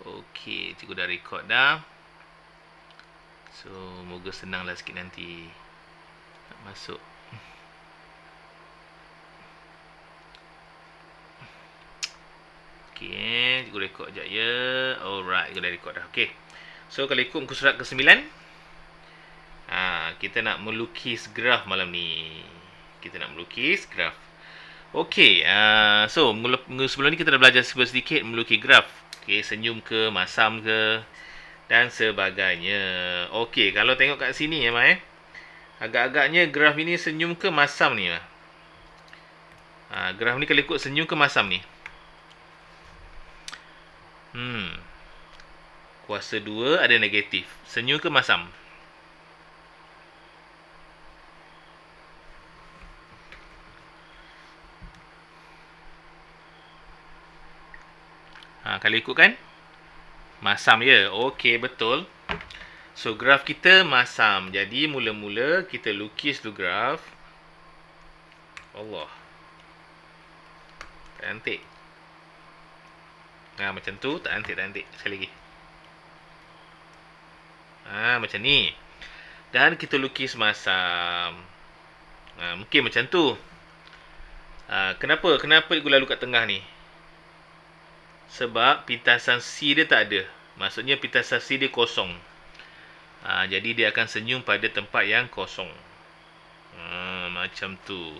Okey, cikgu dah record dah. So, moga senanglah sikit nanti nak masuk. Okey, cikgu record sekejap ya. Alright, cikgu dah record dah. Okey. So, kalau ikut muka surat ke-9, kita nak melukis graf malam ni. Kita nak melukis graf. Okey, so minggu sebelum ni kita dah belajar sedikit melukis graf. Okey, senyum ke, masam ke dan sebagainya. Okey, kalau tengok kat sini ya, Mai. Agak-agaknya graf ini senyum ke masam ni. Graf ni kalau ikut senyum ke masam ni. Kuasa 2 ada negatif. Senyum ke masam? Kalau ikutkan masam ya. Okey, betul. So, graf kita masam. Jadi, mula-mula kita lukis tu graf. Allah. Cantik. Macam tu. Tak cantik. Sekali lagi. Macam ni. Dan kita lukis masam. Mungkin macam tu. Kenapa ikut lalu kat tengah ni? Sebab pintasan C dia tak ada. Maksudnya pintasan C dia kosong. Jadi dia akan senyum pada tempat yang kosong. Macam tu.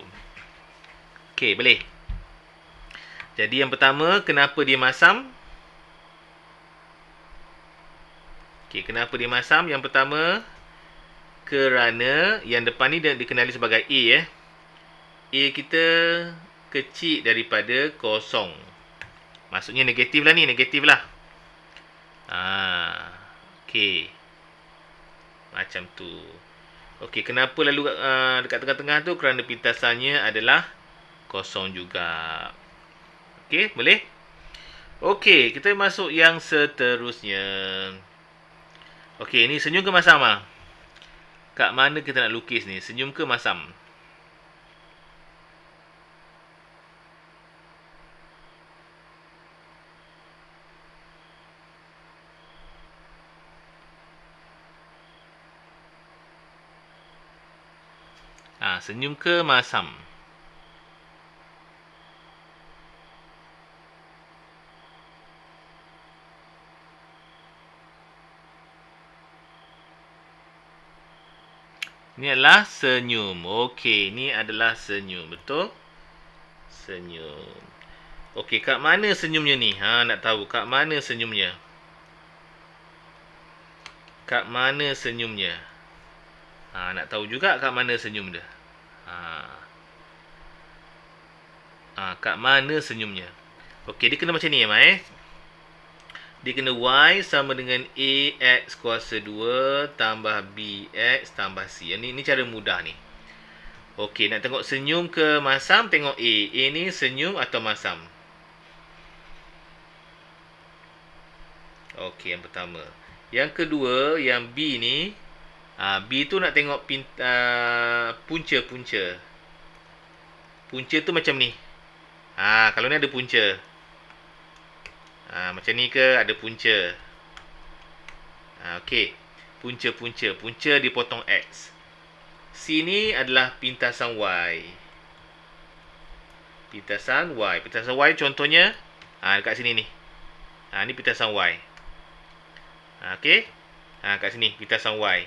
Okey, boleh. Jadi yang pertama, kenapa dia masam? Okey, kenapa dia masam? Yang pertama, kerana yang depan ni dia dikenali sebagai A A kita kecil daripada kosong. Maksudnya negatif lah ni, negatif lah. Okey. Macam tu. Okey, kenapa lalu dekat tengah-tengah tu? Kerana pintasannya adalah kosong juga. Okey, boleh? Okey, kita masuk yang seterusnya. Okey, ni senyum ke masam Kat mana kita nak lukis ni? Senyum ke masam? Senyum ke masam? Ini adalah senyum. Okey, ini adalah senyum. Betul? Senyum. Okey, kat mana senyumnya ni? Nak tahu kat mana senyumnya? Kat mana senyumnya? Nak tahu juga kat mana senyum dia. Kat mana senyumnya? Okey, dia kena macam ni ya, Mai. Dia kena Y sama dengan AX kuasa 2 tambah BX tambah C. Ini cara mudah ni. Okey, nak tengok senyum ke masam, tengok A. A ni senyum atau masam? Okey, yang pertama. Yang kedua, yang B ni. B tu nak tengok punca-punca. Punca tu macam ni. Kalau ni ada punca. Macam ni ke ada punca. Okey. Punca-punca. Punca dipotong X. C ni adalah pintasan Y. Pintasan Y. Pintasan Y contohnya dekat sini ni. Ni pintasan Y. Okey. Kat sini pintasan Y.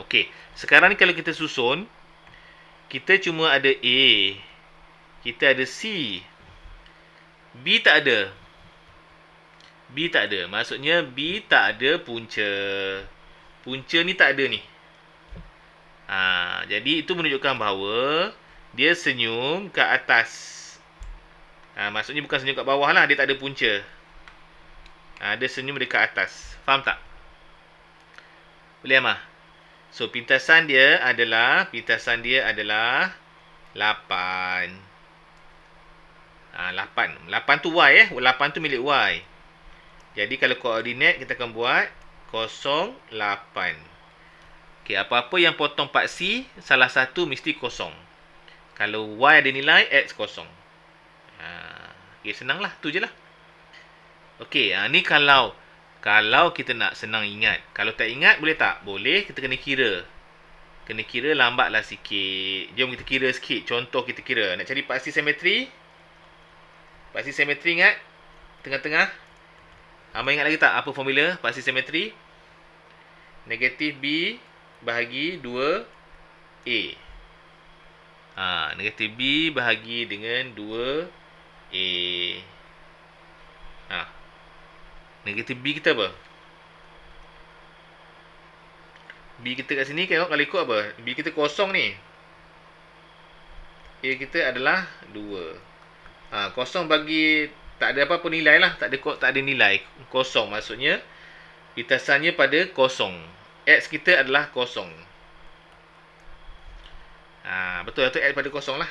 Okey. Sekarang ni kalau kita susun, kita cuma ada A. Kita ada C. B tak ada. B tak ada. Maksudnya B tak ada punca. Punca ni tak ada ni. Jadi itu menunjukkan bahawa dia senyum ke atas. Maksudnya bukan senyum kat bawah lah. Dia tak ada punca. Dia senyum dekat atas. Faham tak? Boleh Amah? So, pintasan dia adalah 8. 8 tu Y 8 tu milik Y. Jadi kalau koordinat kita akan buat 0, 8. Okey, apa-apa yang potong part C, salah satu mesti kosong. Kalau Y ada nilai, X kosong. Okey, senanglah. Tu je lah. Okey, ni kalau kita nak senang ingat. Kalau tak ingat boleh tak? Boleh, kita kena kira. Kena kira lambatlah sikit. Jom kita kira sikit. Contoh kita kira. Nak cari paksi simetri? Paksi simetri ingat? Tengah-tengah. Hamba ingat lagi tak apa formula paksi simetri? Negatif B bahagi 2A. Negatif B bahagi dengan 2A. Negatif B kita apa? B kita kat sini tengok kalau ikut apa? B kita kosong ni. A kita adalah 2. Kosong bagi tak ada apa-apa nilai lah. Tak ada nilai. Kosong maksudnya bitasannya pada kosong. X kita adalah kosong. Betul tu X pada kosong lah.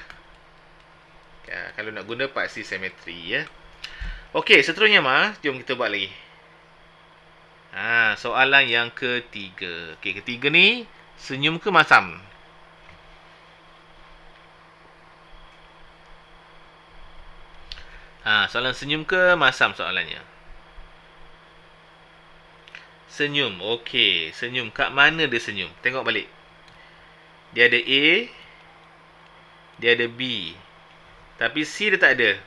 Kalau nak guna paksi simetri ya. Okey, seterusnya jom kita buat lagi. Soalan yang ketiga. Okey, ketiga ni senyum ke masam? Soalan senyum ke masam soalannya? Senyum. Okey, senyum. Kat mana dia senyum? Tengok balik. Dia ada A, dia ada B. Tapi C dia tak ada.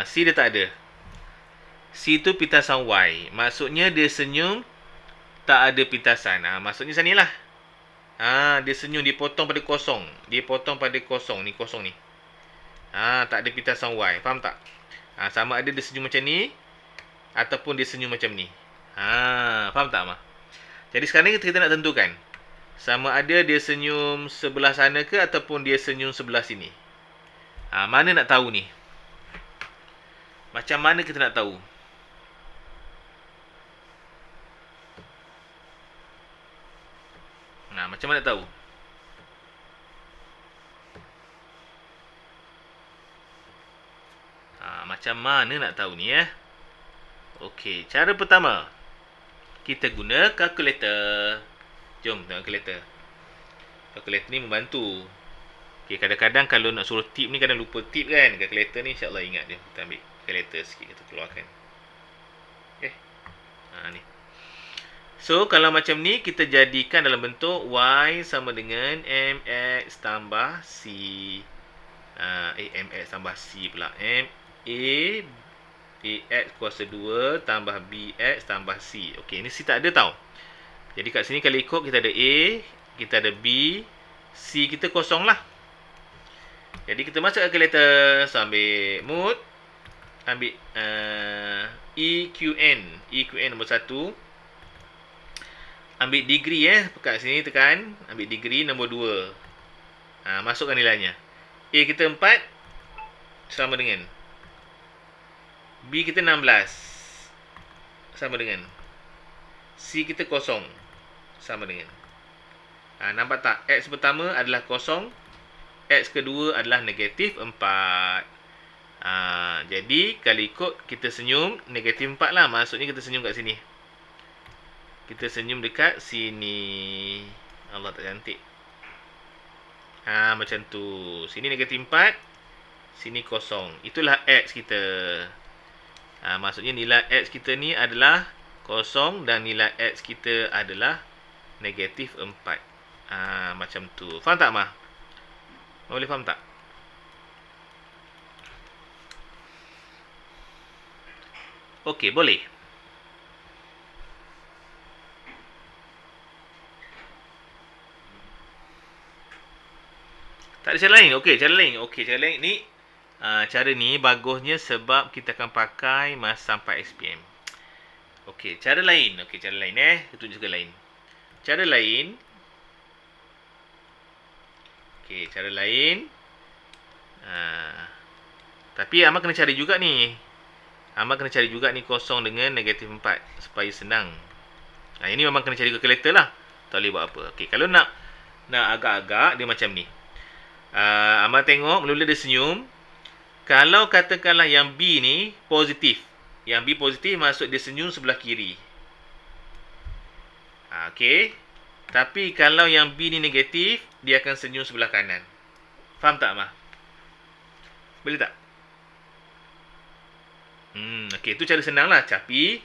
C dia tak ada. C tu pitasan Y. Maksudnya dia senyum tak ada pitasan. Maksudnya sanilah. Dia senyum, dia potong pada kosong. Dia potong pada kosong. Ni kosong ni. Tak ada pitasan Y. Faham tak? Sama ada dia senyum macam ni ataupun dia senyum macam ni. Faham tak, Amah? Jadi sekarang ni kita nak tentukan sama ada dia senyum sebelah sana ke ataupun dia senyum sebelah sini. Mana nak tahu ni? Macam mana kita nak tahu? Macam mana nak tahu? Macam mana nak tahu ni ya? Okey, cara pertama kita guna kalkulator. Jom tengok kalkulator. Kalkulator ni membantu. Okey, kadang-kadang kalau nak suruh tip ni kadang lupa tip kan. Kalkulator ni insya-Allah ingat dia. Kita ambil kalkulator sikit kita keluarkan. Okey. Ni. So, kalau macam ni kita jadikan dalam bentuk Y sama dengan MX tambah C. MX tambah C pula. AX kuasa 2 tambah BX tambah C. Okey, ni C tak ada tau. Jadi kat sini kalau ikut kita ada A, kita ada B, C kita kosong lah. Jadi kita masuk kalkulator, so ambil mode, ambil EQN nombor 1. Ambil degree kat sini tekan, ambil degree nombor 2. Masukkan nilainya. A kita 4 sama dengan B kita 16 sama dengan C kita kosong sama dengan. Nampak tak? X pertama adalah kosong, X kedua adalah negatif 4. Jadi kalau ikut kita senyum negatif 4 lah. Maksudnya kita senyum kat sini. Kita senyum dekat sini. Allah tak cantik. Macam tu. Sini negatif 4, sini kosong. Itulah X kita. Maksudnya nilai X kita ni adalah kosong dan nilai X kita adalah negatif 4. Macam tu. Faham tak, Mah? Boleh faham tak? Okey, boleh. Tak ada cara lain. Okey, cara lain. Cara lain ni cara ni bagusnya sebab kita akan pakai masam 4 SPM. Okey, cara lain. Cara lain kita tunjuk juga lain. Cara lain. Okey, cara lain. Tapi Amal kena cari juga ni. Amal kena cari juga ni kosong dengan negatif 4 supaya senang. Ini memang kena cari kalkulator lah. Tak boleh buat apa. Okey, kalau nak agak-agak dia macam ni. Amal tengok mula-mula dia senyum. Kalau katakanlah yang B ni positif. Yang B positif maksud dia senyum sebelah kiri. Okey. Tapi kalau yang B ni negatif, dia akan senyum sebelah kanan. Faham tak, Amah? Boleh tak? Okey, itu cara senang lah. Tapi,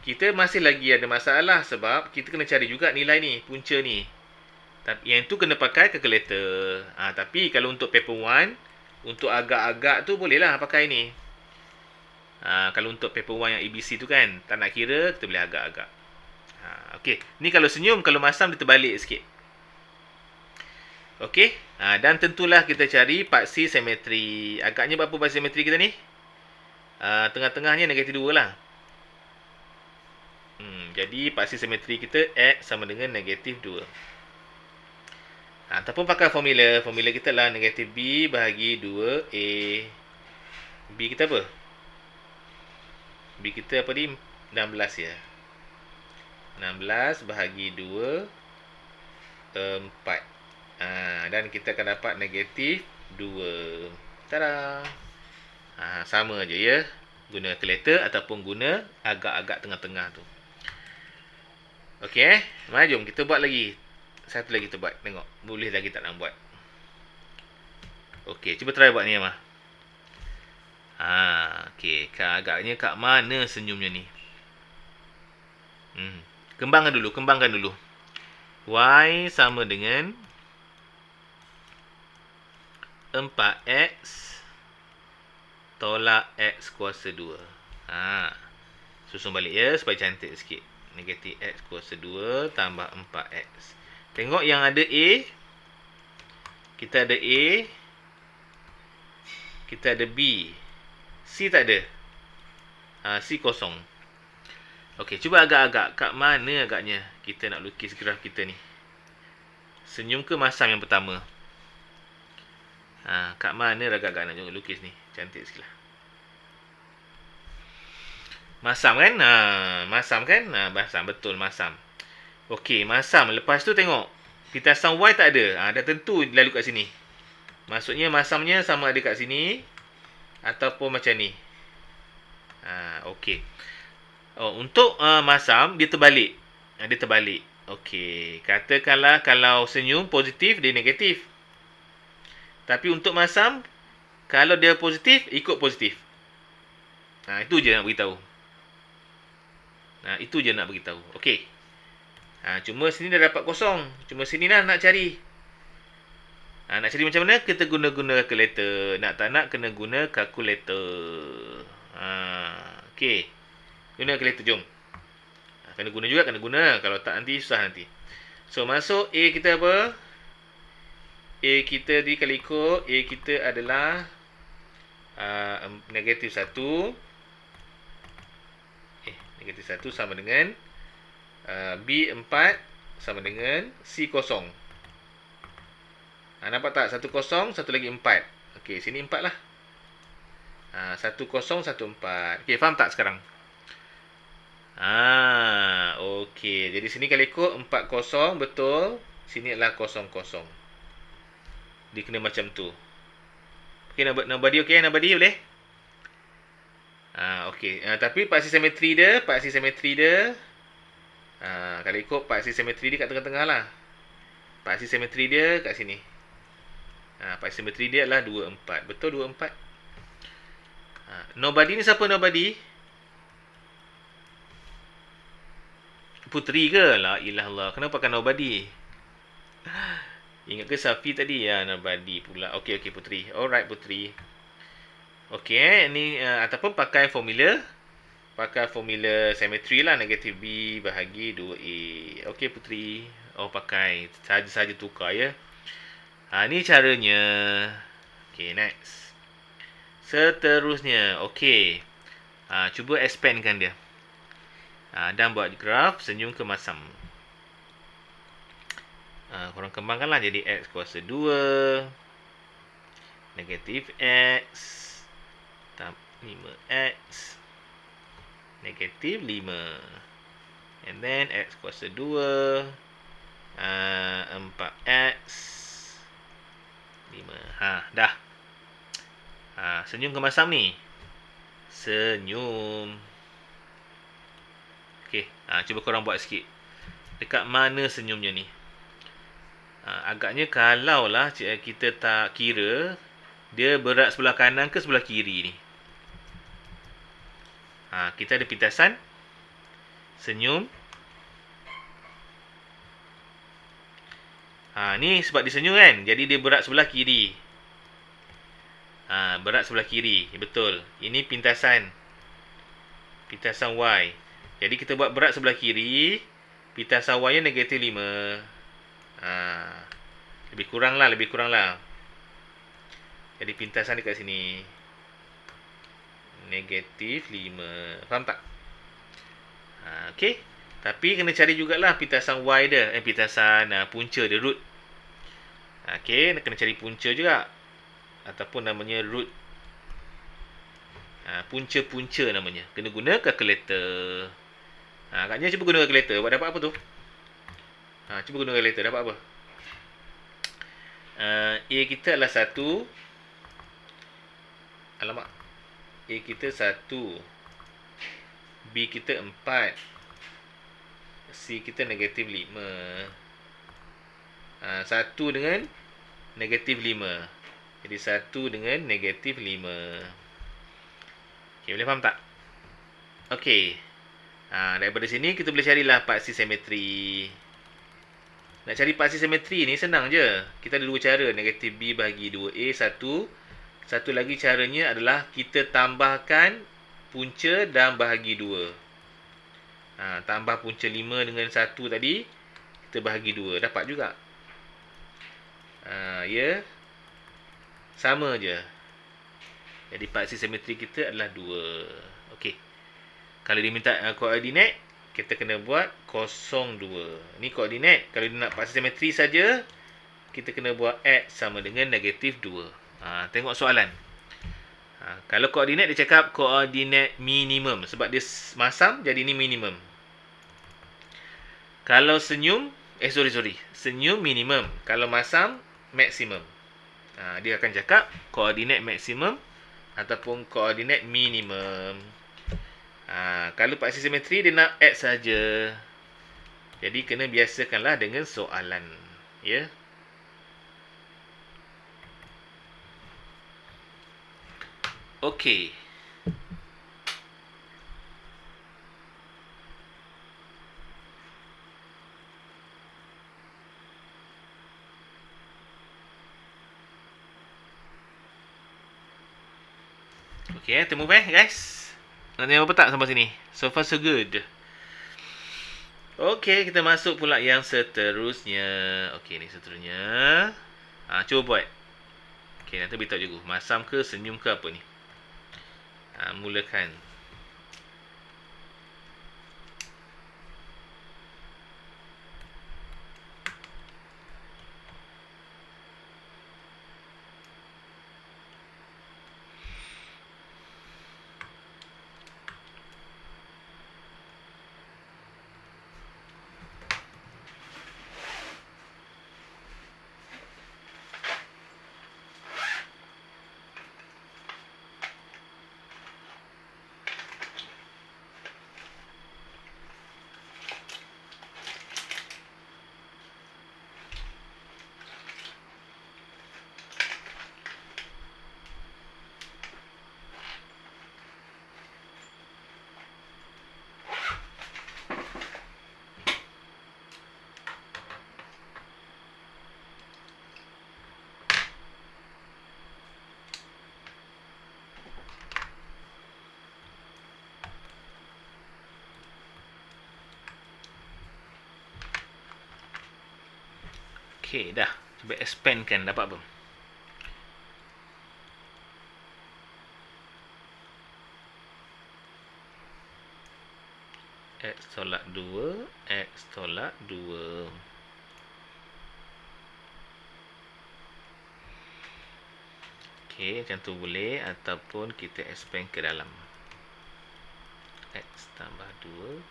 kita masih lagi ada masalah sebab kita kena cari juga nilai ni, punca ni. Tapi yang tu kena pakai calculator. Tapi kalau untuk paper 1, untuk agak-agak tu bolehlah pakai ni. Kalau untuk paper 1 yang ABC tu kan, tak nak kira, kita boleh agak-agak. Okey, ni kalau senyum, kalau masam dia terbalik sikit. Okey, dan tentulah kita cari paksi simetri. Agaknya berapa paksi simetri kita ni? Tengah-tengahnya negatif 2 lah. Jadi paksi simetri kita X sama dengan negatif 2. Ataupun pakai formula. Formula kita lah negatif B bahagi 2A. B kita apa? B kita apa ni? 16 ya. 16 bahagi 2, 4. Dan kita akan dapat negatif 2. Tada! Sama je ya. Guna calculator ataupun guna agak-agak tengah-tengah tu. Okey, mari jom kita buat lagi. Satu lagi kita buat. Tengok, boleh lagi tak nak buat. Okey, cuba try buat ni Amah. Okey, agaknya kat mana senyumnya ni? Kembangkan dulu. Y sama dengan 4x tolak x kuasa 2. Susun balik ya supaya cantik sikit. Negatif x kuasa 2 tambah 4x. Tengok yang ada A. Kita ada A. Kita ada B. C tak ada. C kosong. Okey, cuba agak-agak. Kat mana agaknya kita nak lukis graf kita ni? Senyum ke masam yang pertama? Kat mana agak-agak nak lukis ni? Cantik sikit lah. Masam kan? Masam kan? Masam, betul masam. Okey, masam. Lepas tu tengok. Pitasan Y tak ada. Dah tentu lalu kat sini. Maksudnya masamnya sama ada kat sini. Ataupun macam ni. Okey. Untuk masam, dia terbalik. Dia terbalik. Okey. Katakanlah kalau senyum positif, dia negatif. Tapi untuk masam, kalau dia positif, ikut positif. Itu je nak beritahu. Itu je nak beritahu. Okey. Cuma sini dah dapat kosong. Cuma sini lah nak cari. Nak cari macam mana? Kita guna calculator. Nak tak nak kena guna calculator. Okey. Guna calculator, jom. Kena guna. Kalau tak nanti susah nanti. So, masuk A kita apa? A kita dikali ikut. A kita adalah negatif 1. Negatif 1 sama dengan B 4 sama dengan C kosong. Nampak tak? 1 kosong, satu lagi 4. Okey, sini 4 lah. 1 kosong, 1 4. Okey, faham tak sekarang? Okey. Jadi sini kalau ikut 4 kosong, betul. Sini adalah kosong kosong. Dia kena macam tu. Okey, nobody okey? Nobody boleh? Okey. Tapi paksi simetri dia, kalau ikut paksi simetri dia kat tengah-tengah lah. Paksi simetri dia kat sini. Paksi simetri dia adalah 2 4. Betul 2 4? Nobody ni siapa nobody? Putri ke? La ilah Allah. Kenapa pakai nobody? Ingat ke Safi tadi? Nobody pula. Okey, Putri. Alright, Putri. Okey, ni ataupun pakai formula. Pakai formula simetri lah. Negatif B bahagi 2A. Okey, Putri. Pakai. Saja-saja tukar ya. Ni caranya. Okey, next. Seterusnya. Okey. Cuba expandkan dia. Dan buat graf senyum ke masam. Korang kembangkanlah jadi X kuasa 2. Negatif X. 5X. Negatif 5. And then X kuasa 2. 4X. 5. Dah. Senyum ke masam ni. Senyum. Okey, cuba korang buat sikit. Dekat mana senyumnya ni? Agaknya kalaulah kita tak kira, dia berat sebelah kanan ke sebelah kiri ni? Kita ada pintasan senyum. Ni sebab dia senyum kan, jadi dia berat sebelah kiri. Berat sebelah kiri, betul. Ini pintasan Y. Jadi kita buat berat sebelah kiri, pintasan Y nya negatif 5. Lebih kurang lah. Jadi pintasan dekat sini negatif 5. Faham tak? Okey. Tapi kena cari jugalah pintasan Y dia. Pintasan punca dia, root. Okey, kena cari punca juga. Ataupun namanya root. Punca-punca namanya. Kena guna kalkulator. Agaknya cuba guna kalkulator. Buat dapat apa tu? Cuba guna kalkulator. Dapat apa? A kita adalah 1. Alamak. A kita 1. B kita 4. C kita negatif 5. 1 dengan negatif 5. Jadi 1 dengan negatif 5. Okay, boleh faham tak? Okay. Daripada sini kita boleh carilah paksi simetri. Nak cari paksi simetri ni senang je. Kita ada dua cara. Negatif B bahagi 2A. Satu lagi caranya adalah kita tambahkan punca dan bahagi 2. Tambah punca 5 dengan 1 tadi, kita bahagi 2. Dapat juga. Ya. Sama je. Jadi paksi simetri kita adalah 2. Okey. Kalau dia minta koordinat, kita kena buat 0,2. Ni koordinat. Kalau dia nak paksi simetri saja, kita kena buat X sama dengan negatif 2. Tengok soalan. Kalau koordinat, dia cakap koordinat minimum. Sebab dia masam, jadi ni minimum. Kalau senyum, senyum minimum. Kalau masam, maksimum. Dia akan cakap koordinat maksimum ataupun koordinat minimum. Kalau paksi simetri, dia nak X saja. Jadi kena biasakanlah dengan soalan. Ya. Okey. Okey, temu guys. Nak tengok apa tak sampai sini? So far so good. Okey, kita masuk pula yang seterusnya. Okey, ni seterusnya. Cuba buat. Okey, nanti beritahu juga. Masam ke, senyum ke apa ni? Mulakan. Okey, dah. Cuba expandkan, dapat apa? X tolak 2, X tolak 2. Okey, macam tu boleh. Ataupun kita expand ke dalam. X tambah 2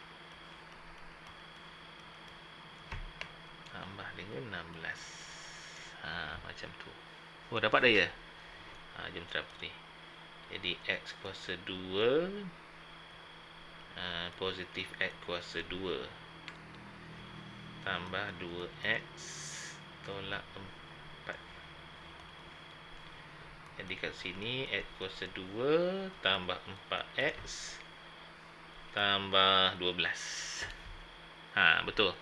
tambah dengan 16. Macam tu. Oh, dapat dah ya? Jom terap ni. Jadi X kuasa 2 positif X kuasa 2 tambah 2X tolak 4. Jadi kat sini X kuasa 2 tambah 4X tambah 12. Betul.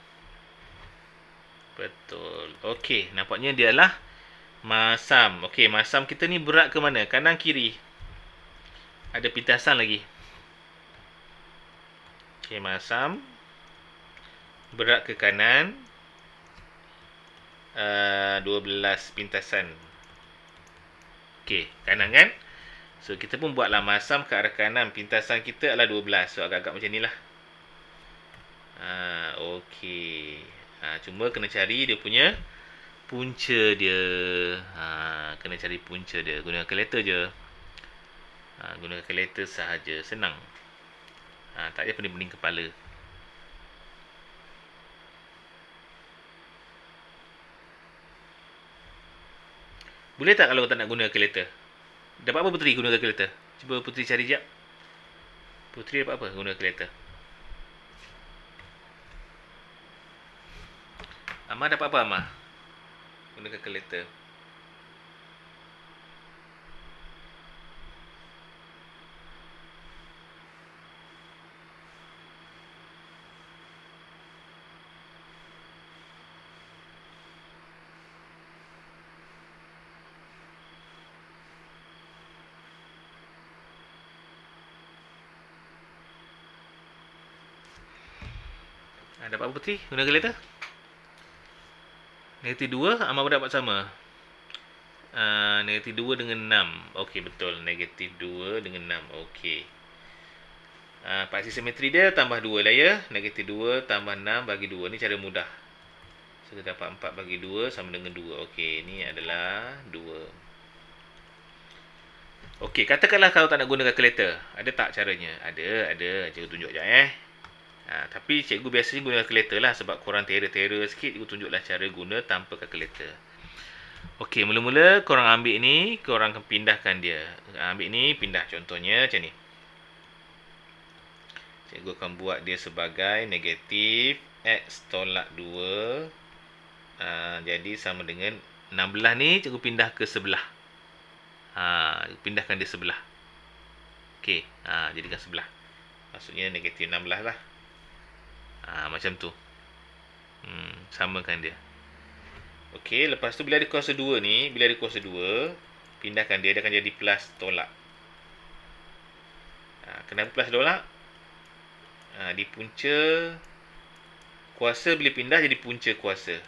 Betul. Okey, nampaknya dia lah masam. Okey, masam kita ni berat ke mana? Kanan kiri. Ada pintasan lagi. Okey, masam berat ke kanan. 12 pintasan. Okey, kanan kan? So, kita pun buatlah masam ke arah kanan. Pintasan kita adalah 12. So, agak-agak macam ni lah. Okey. Cuma kena cari dia punya punca dia. Kena cari punca dia. Guna kalkulator je. Guna kalkulator sahaja. Senang. Tak payah pening-pening kepala. Boleh tak kalau tak nak guna kalkulator? Dapat apa Puteri guna kalkulator? Cuba Puteri cari jap. Puteri dapat apa guna kalkulator? Amar dapat apa Amar? Guna kalkulator. Dapat apa Puteri guna kalkulator? Negatif 2, Amar pun dapat sama. Negatif 2 dengan 6. Okey, betul. Negatif 2 dengan 6. Okey. Paksi simetri dia tambah 2 lah ya. Negatif 2 tambah 6 bagi 2. Ni cara mudah. So, kita dapat 4 bagi 2 sama dengan 2. Okey, ni adalah 2. Okey, katakanlah kalau tak nak guna kalkulator. Ada tak caranya? Ada. Cikgu tunjuk sekejap tapi cikgu biasanya guna kalkulator lah sebab korang terror-terror sikit, cikgu tunjuklah cara guna tanpa kalkulator. Okey, mula-mula korang ambil ni, korang akan pindahkan dia. Ambil ni, pindah contohnya macam ni. Cikgu akan buat dia sebagai negatif X tolak 2. Jadi sama dengan 16 ni, cikgu pindah ke sebelah. Pindahkan dia sebelah. Okey, jadikan sebelah. Maksudnya negatif 16 lah. Macam tu. Samakan dia. Okey, lepas tu bila ada kuasa 2 ni, bila ada kuasa 2, pindahkan dia, dia akan jadi plus tolak. Kenapa plus tolak? Di punca kuasa bila pindah jadi punca kuasa.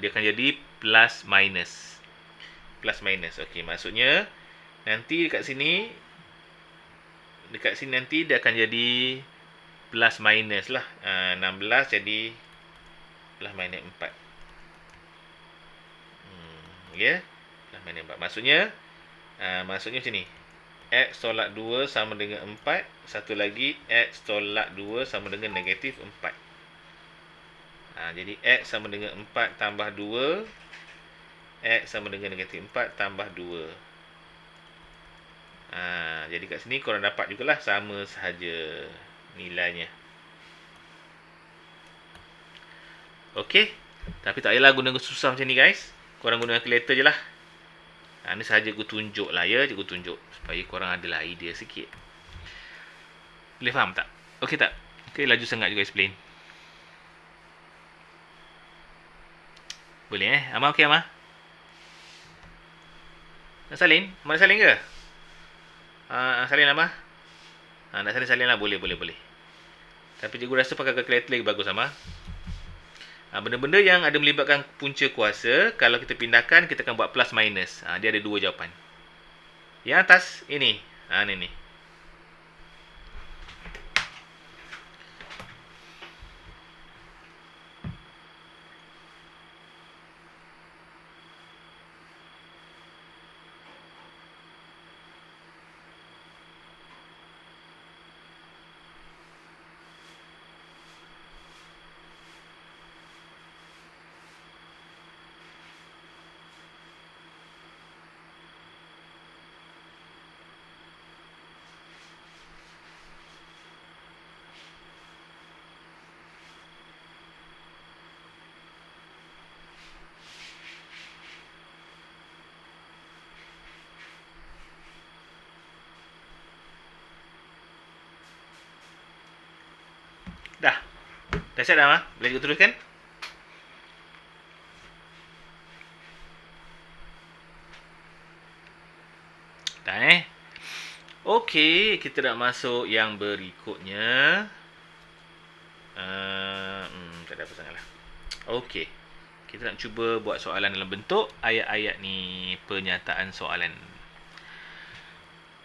Dia akan jadi plus minus. Plus minus. Okey, maksudnya nanti dekat sini nanti dia akan jadi plus minus lah. 16 jadi plus minus 4. Ya. Plus minus 4. Maksudnya macam ni. X tolak 2 sama dengan 4. Satu lagi X tolak 2 sama dengan negatif 4. Jadi X sama dengan 4 tambah 2. X sama dengan negatif 4 tambah 2. Jadi kat sini korang dapat jugalah sama sahaja nilainya. Okey. Tapi tak payahlah guna susah macam ni guys. Korang guna kalkulator je lah. Ni sahaja aku tunjuk lah ya. Cikgu tunjuk supaya korang adalah idea sikit. Boleh faham tak? Okey tak? Okey, laju sangat juga explain. Boleh Amar okey Amar? Nak salin? Amar nak salin ke? Salin Amar? Nak salin lah. Boleh. Tapi cikgu rasa pakai kalkulator lagi bagus Amar. Benda-benda yang ada melibatkan punca kuasa, kalau kita pindahkan, kita akan buat plus minus. Dia ada dua jawapan. Yang atas, ini. Ni. Dah. Dah siap dah, boleh juga teruskan. Dah Okey, kita nak masuk yang berikutnya. Tak ada apa sangatlah. Okey. Kita nak cuba buat soalan dalam bentuk ayat-ayat ni, pernyataan soalan.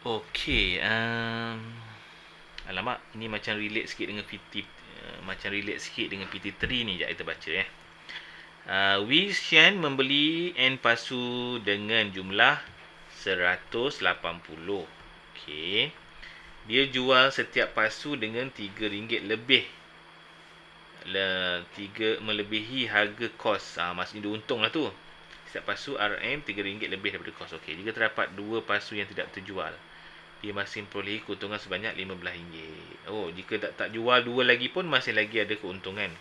Okey, alamak, ini macam relate sikit dengan PT3 ni. Sekejap kita baca Wee Xian membeli N pasu dengan jumlah 180. Okey. Dia jual setiap pasu dengan RM3 lebih. 3 melebihi harga kos. Maksudnya dia untung lah tu. Setiap pasu RM RM3 lebih daripada kos. Okey, jika terdapat 2 pasu yang tidak terjual, dia masih memperolehi keuntungan sebanyak RM15. Oh, jika tak jual 2 lagi pun masih lagi ada keuntungan.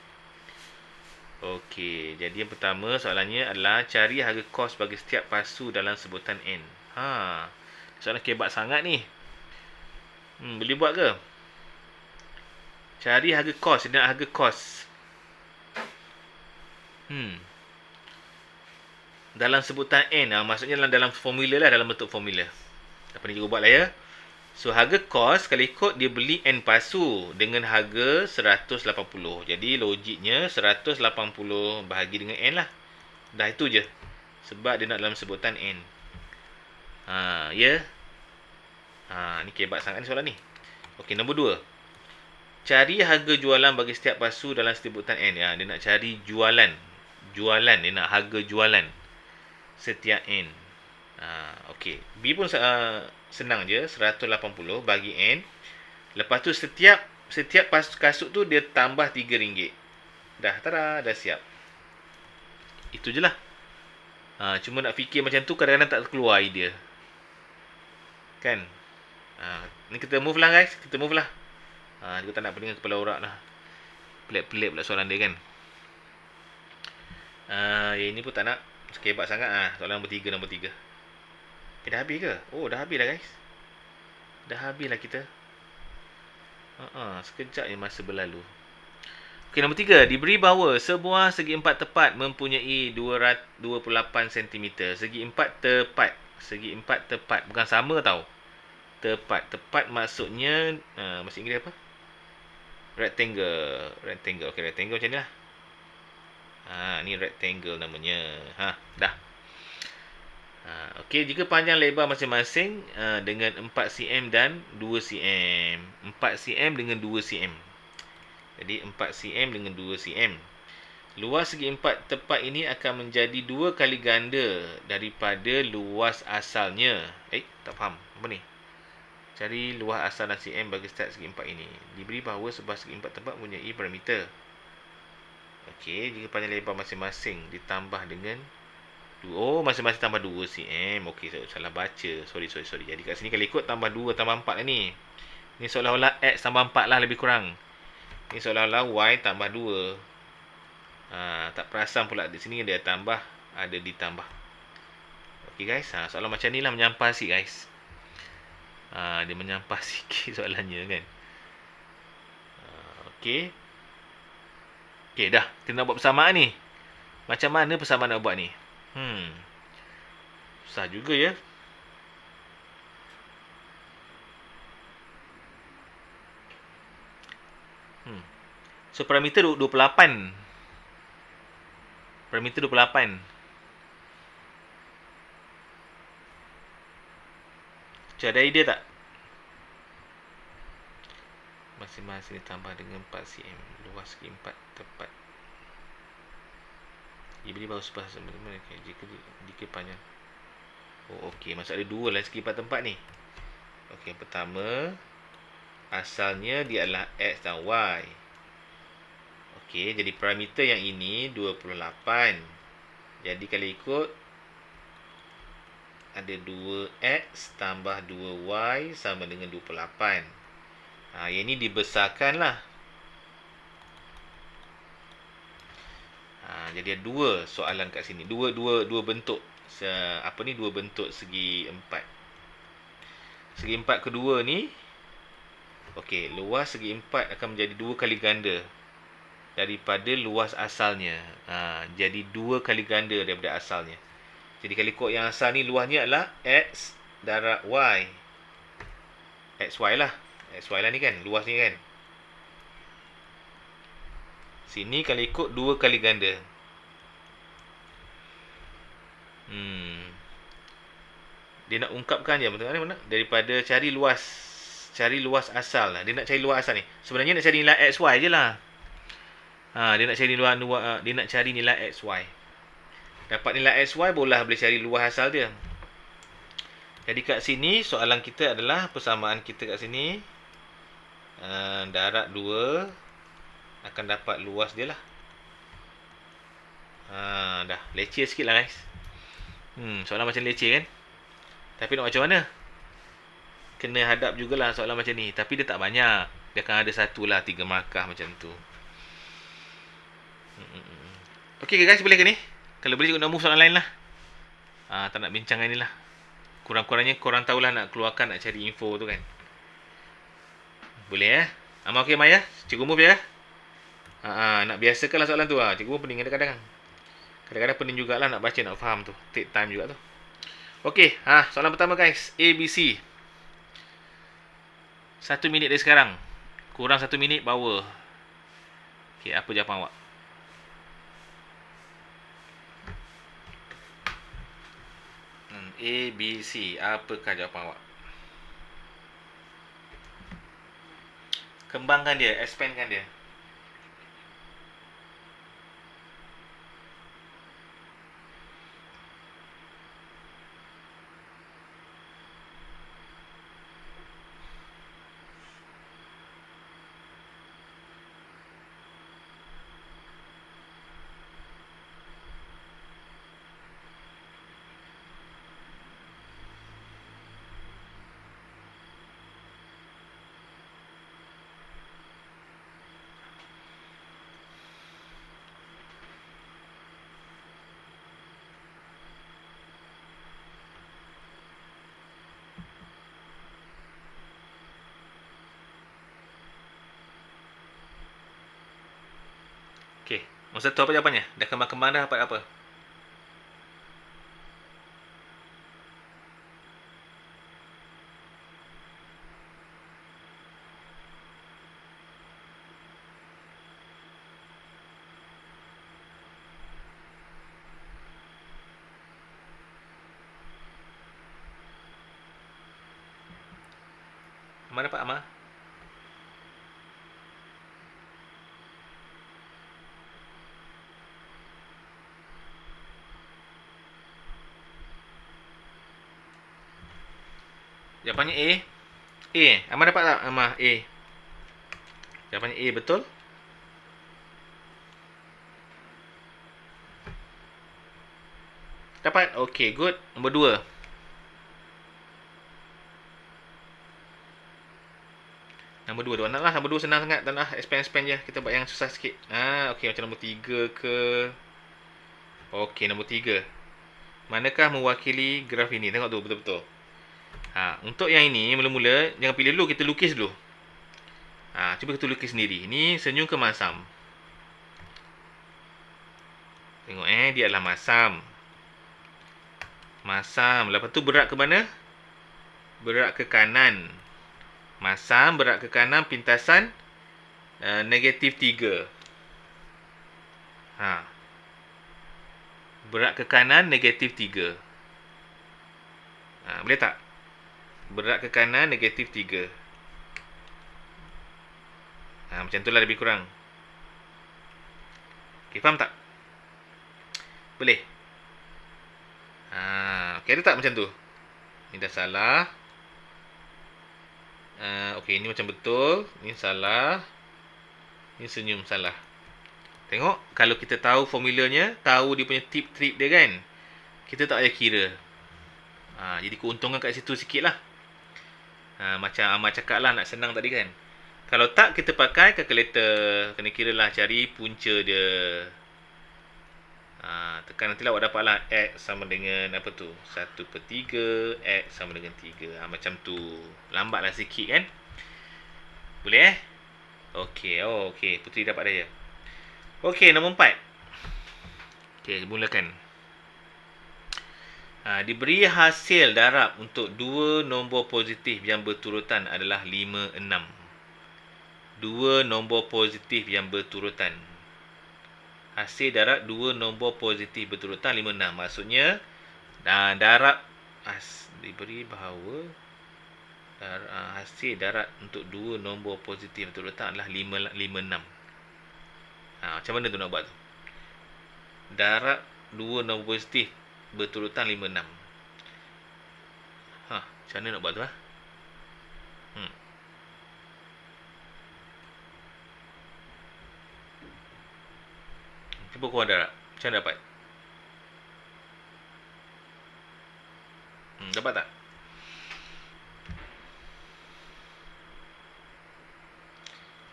Okey, jadi yang pertama soalannya adalah cari harga kos bagi setiap pasu dalam sebutan N. Soalan kebat sangat ni. Boleh buat ke? Cari harga kos, dia nak harga kos. Dalam sebutan N, maksudnya dalam formula lah, dalam bentuk formula. Apa ni juga buat lah ya. So, harga kos, kalau ikut dia beli N pasu dengan harga 180. Jadi, logiknya 180 bahagi dengan N lah. Dah itu je. Sebab dia nak dalam sebutan N. Ya. Ni kebat sangat ni soalan ni. Okey, nombor 2. Cari harga jualan bagi setiap pasu dalam sebutan N. Dia nak cari jualan. Dia nak harga jualan setiap N. Okey. B pun senang je. 180 bagi N. Lepas tu setiap kasut tu dia tambah RM3. Dah siap. Itu je lah. Cuma nak fikir macam tu kadang-kadang tak keluar idea. Kan? Ni kita move lah guys. Dia tak nak pening kepala orang lah. Pelik-pelik pula soalan dia kan. Ini pun tak nak. Sekebat sangat. Soalan nombor 3. Dah habis ke? Oh, dah habis dah guys. Dah habis lah kita. Sekejap je masa berlalu. Okey, nombor 3. Diberi bahawa sebuah segi empat tepat mempunyai 28 cm. Segi empat tepat. Bukan sama tau. Tepat maksudnya bahasa Inggeris apa? Rectangle. Okey, rectangle macam ni lah. Ni rectangle namanya. Dah. Okey, jika panjang lebar masing-masing dengan 4 cm dan 2 cm. 4 cm dengan 2 cm. Jadi 4 cm dengan 2 cm. Luas segi empat tepat ini akan menjadi 2 kali ganda daripada luas asalnya. Tak faham. Apa ni? Cari luas asal dan cm bagi setiap segi empat ini. Diberi bahawa sebuah segi empat tepat mempunyai parameter. Okey, jika panjang lebar masing-masing ditambah dengan masing-masing tambah 2 cm. Okey, saya salah baca. Sorry. Jadi kat sini kalau ikut tambah 2 tambah 4 lah ni. Ni seolah-olah X tambah 4 lah lebih kurang. Ni seolah-olah Y tambah 2. Tak perasan pula di sini ada tambah, ada ditambah. Okey guys, soalan macam ni lah menyampah sikit guys. Dia menyampah sikit soalannya kan. Okey, dah. Kita nak buat persamaan ni. Macam mana persamaan nak buat ni? Susah juga ya. So, parameter 28. Parameter 28. Ada idea tak? Masing-masing ditambah dengan 4 cm. Luas segi 4 tepat. Diberi bahawa sebuah sama-sama jika panjang. Okey. Maksud ada 2 lah segi 4 tempat ni. Okey, yang pertama, asalnya dia adalah X dan Y. Okey, jadi parameter yang ini 28. Jadi kalau ikut ada 2X tambah 2Y sama dengan 28. Yang ini dibesarkan lah. Jadi ada 2 soalan kat sini. Dua bentuk. Dua bentuk segi empat. Segi empat kedua ni. Okey, luas segi 4 akan menjadi 2 kali ganda daripada luas asalnya. Jadi 2 kali ganda daripada asalnya. Jadi kalau ikut yang asal ni, luasnya adalah X darab Y. XY lah. XY lah ni kan, luas ni kan. Sini kalau ikut 2 kali ganda. Dia nak ungkapkan je betul mana? Daripada cari luas asal lah. Dia nak cari luas asal ni. Sebenarnya nak cari nilai XY je lah. Dia nak cari dia nak cari nilai XY. Dapat nilai XY barulah boleh cari luas asal dia. Jadi kat sini soalan kita adalah persamaan kita kat sini. Darab 2 akan dapat luas dia lah. Dah leceh sikit lah guys. Soalan macam leceh kan. Tapi nak macam mana? Kena hadap jugalah soalan macam ni. Tapi dia tak banyak. Dia akan ada 1 lah 3 markah macam tu. Okey guys, boleh ke ni? Kalau boleh juga nak move soalan lain lah. Tak nak bincang ni lah. Kurang-kurangnya korang tahulah nak keluarkan, nak cari info tu kan. Boleh Amal okey Maya? Cikgu move ya? Nak biasakan lah soalan tu. Cikgu pun pening kadang-kadang. Kadang-kadang pening jugalah nak baca, nak faham tu. Take time juga tu. Okey, soalan pertama guys. A, B, C. 1 minit dari sekarang. Kurang 1 minit, power. Okey, apa jawapan awak? A, B, C. Apakah jawapan awak? Kembangkan dia, expandkan dia. Okey, masa tu apa jawapannya? Dah kembang-kembang dah dapat apa? Amal dapat Amal? Jawapannya A. A. Amal dapat tak? Amal A. Jawapannya A betul? Dapat? Okey, good. Nombor 2. Nombor 2 tu nak lah. Nombor 2 senang sangat. Tak nak expand je. Kita buat yang susah sikit. Okey, macam nombor 3 ke. Okey, nombor 3. Manakah mewakili graf ini? Tengok tu betul-betul. Untuk yang ini, mula-mula jangan pilih dulu, kita lukis dulu. Cuba kita lukis sendiri. Ini senyum ke masam? Tengok dia adalah masam. Masam. Lepas tu berat ke mana? Berat ke kanan. Masam berat ke kanan, pintasan negatif 3. Berat ke kanan negatif 3. Boleh tak? Berat ke kanan negatif 3. Macam tu lah lebih kurang. Okay, faham tak? Boleh? Okay, ada tak macam tu? Ni dah salah. Okay, ni macam betul. Ni salah. Ni senyum salah. Tengok, kalau kita tahu formulanya, tahu dia punya tip-trip dia kan, kita tak payah kira. Jadi keuntungan kat situ sikit lah. Macam Amal cakap lah, nak senang tadi kan. Kalau tak, kita pakai calculator. Kena kira lah, cari punca dia. Tekan nanti lah awak dapat lah. X sama dengan apa tu? 1/3. X sama dengan 3. Macam tu. Lambat lah sikit kan. Boleh Okey. Oh, okey. Puteri dapat dah ya. Okey, nombor 4. Okey, mulakan. Diberi hasil darab untuk dua nombor positif yang berturutan adalah 5, 6. Dua nombor positif yang berturutan. Hasil darab dua nombor positif berturutan 5, 6. Maksudnya, darab diberi bahawa hasil darab untuk dua nombor positif berturutan adalah 5, 5, 6. Macam mana tu nak buat tu? Darab dua nombor positif berturutan 5, 6. Macam mana nak buat tu? Cuba keluar darab. Macam mana dapat? Dapat tak?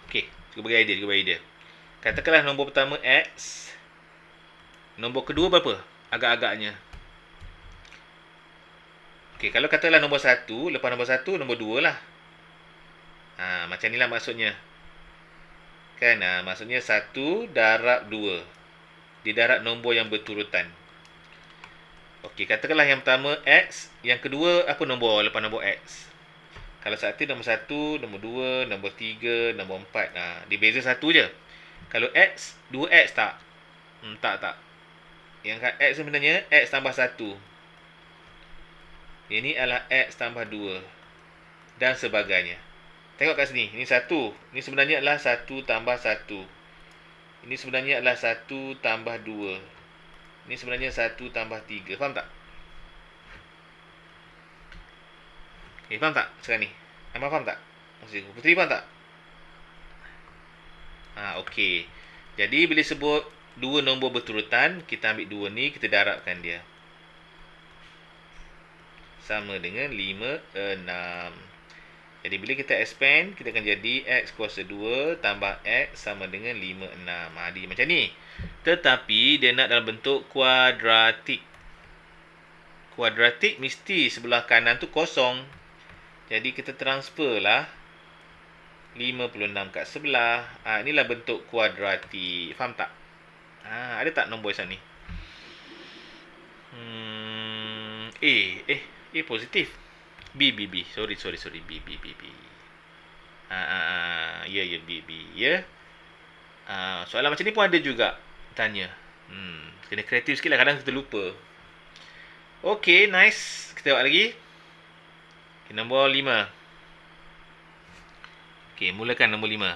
Okey, cuba bagi idea. Katakanlah nombor pertama X. Nombor kedua berapa? Agak-agaknya. Okey, kalau katakanlah nombor 1, lepas nombor 1, nombor 2 lah. Macam inilah maksudnya. Kan? Maksudnya 1 darab 2. Didarab nombor yang berturutan. Okey, katakanlah yang pertama X, yang kedua apa nombor lepas nombor X? Kalau nombor 1, nombor 2, nombor 3, nombor 4. Dia beza 1 je. Kalau X, 2X tak? Tak. Yang kat X sebenarnya X tambah 1. Ini adalah X tambah 2. Dan sebagainya. Tengok kat sini. Ini 1. Ini sebenarnya adalah 1 tambah 1. Ini sebenarnya adalah 1 tambah 2. Ini sebenarnya 1 tambah 3. Faham tak? Faham tak sekarang ni? Amang faham tak? Maksud Puteri faham tak? Okey. Jadi bila sebut dua nombor berturutan, kita ambil dua ni, kita darabkan dia. Sama dengan 5, 6. Jadi bila kita expand, kita akan jadi X kuasa 2 tambah X sama dengan 5, 6. Dia macam ni. Tetapi dia nak dalam bentuk kuadratik. Kuadratik mesti sebelah kanan tu kosong. Jadi kita transfer lah 56 kat sebelah. Inilah bentuk kuadratik. Faham tak? Ada tak nombor macam ni? A positif. B. Sorry. B. Ya, B. Ya. Soalan macam ni pun ada juga tanya. Kena kreatif sikit lah. Kadang kita lupa. Okay, nice. Kita tengok lagi. Okay, nombor 5. Okay, mulakan nombor 5.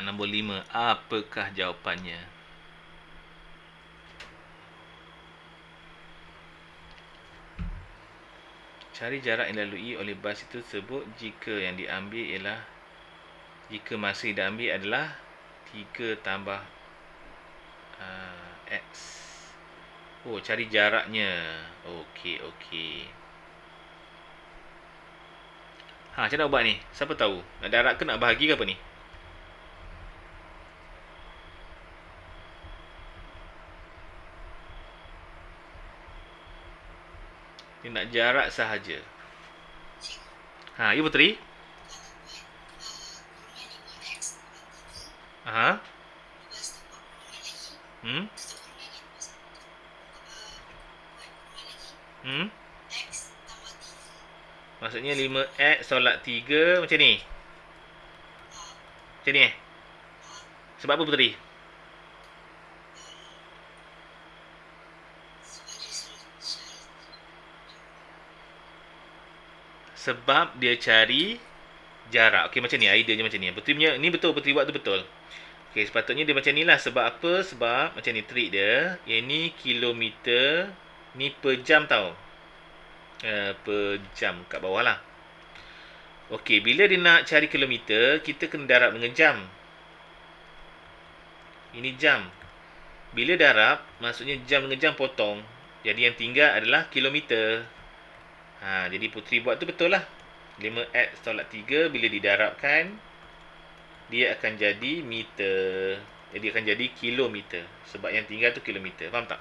Nombor 5. Apakah jawapannya? Cari jarak yang dilalui oleh bas itu tersebut jika yang diambil ialah jika masa yang diambil adalah 3 tambah X. Cari jaraknya. Okey. Macam mana buat ni? Siapa tahu? Nak darab ke nak bahagi ke apa ni? Dia nak jarak sahaja. Ya Puteri? Maksudnya 5X tolak 3 macam ni. Macam ni Sebab apa Puteri? Sebab dia cari jarak. Okey, macam ni. Idea je macam ni. Puteri punya, ni betul. Puteri buat tu betul. Okey, sepatutnya dia macam ni lah. Sebab apa? Sebab macam ni trik dia. Yang ni kilometer, ni per jam tau. Per jam kat bawah lah. Okey, bila dia nak cari kilometer, kita kena darab dengan jam. Ini jam. Bila darab, maksudnya jam dengan jam potong. Jadi yang tinggal adalah kilometer. Jadi Puteri buat tu betul lah. 5x tolak 3 bila didarabkan, dia akan jadi meter. Jadi akan jadi kilometer. Sebab yang tinggal tu kilometer. Faham tak?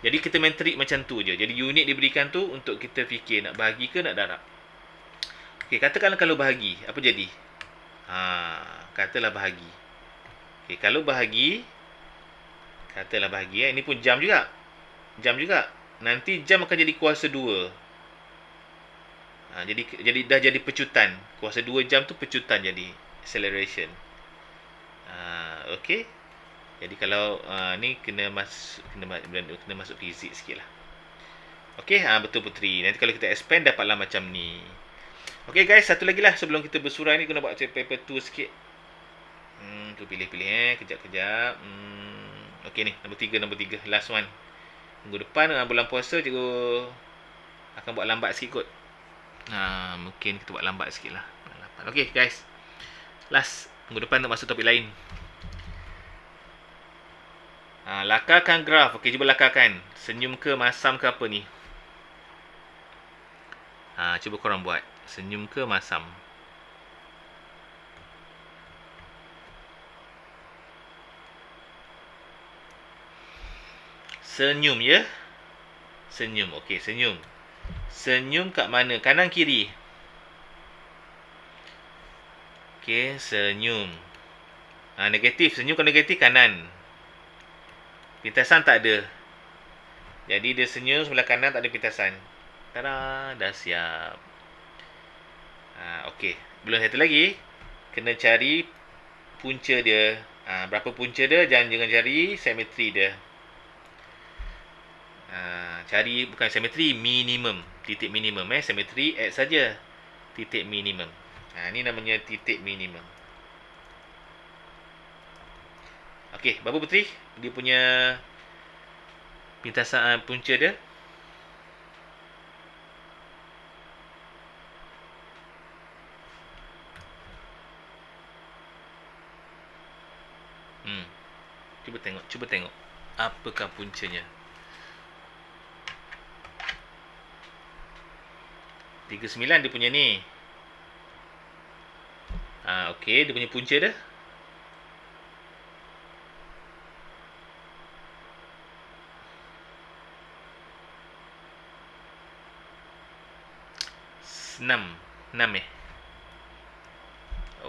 Jadi kita main trik macam tu je. Jadi unit diberikan tu untuk kita fikir nak bahagi ke nak darab. Okey, katakanlah kalau bahagi, apa jadi? Katalah bahagi. Okey, kalau bahagi, katalah bahagi ini pun jam juga. Jam juga. Nanti jam akan jadi kuasa 2. Jadi dah jadi pecutan. Kuasa 2 jam tu pecutan jadi acceleration. Okey. Jadi kalau ni kena masuk fizik sikitlah. Okey, betul Puteri. Nanti kalau kita expand dapatlah macam ni. Okey guys, satu lagi lah sebelum kita bersurai ni kena buat paper 2 sikit. Tu pilih-pilih kejap-kejap. Okey ni, nombor 3, last one. Minggu depan bulan puasa cikgu akan buat lambat sikit kot. Mungkin kita buat lambat sikit lah. Okey guys, last, minggu depan nak masuk topik lain. Lakarkan graf. Okey, cuba lakarkan. Senyum ke masam ke apa ni? Cuba korang buat. Senyum ke masam? Senyum ya. Senyum. Okey, senyum. Senyum kat mana? Kanan kiri? Okey, senyum. Negatif. Senyum kalau negatif kanan. Pintasan tak ada. Jadi dia senyum sebelah kanan tak ada pintasan. Tada, dah siap. Okey, belum satu lagi. Kena cari punca dia. Berapa punca dia? Jangan cari simetri dia. Cari bukan simetri, minimum. Titik minimum simetri X saja. Titik minimum. Ni namanya titik minimum. Okey, berapa Puteri? Dia punya pintasan punca dia. Cuba tengok. Apakah puncanya? 39 dia punya ni. Okey, dia punya punca dia. Enam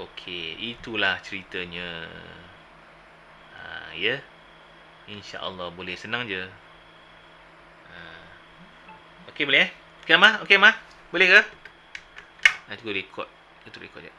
Okey, itulah ceritanya. Ya. InsyaAllah boleh, senang je. Okey boleh Okey Amah? Boleh ke? Cikgu record. Itu record je.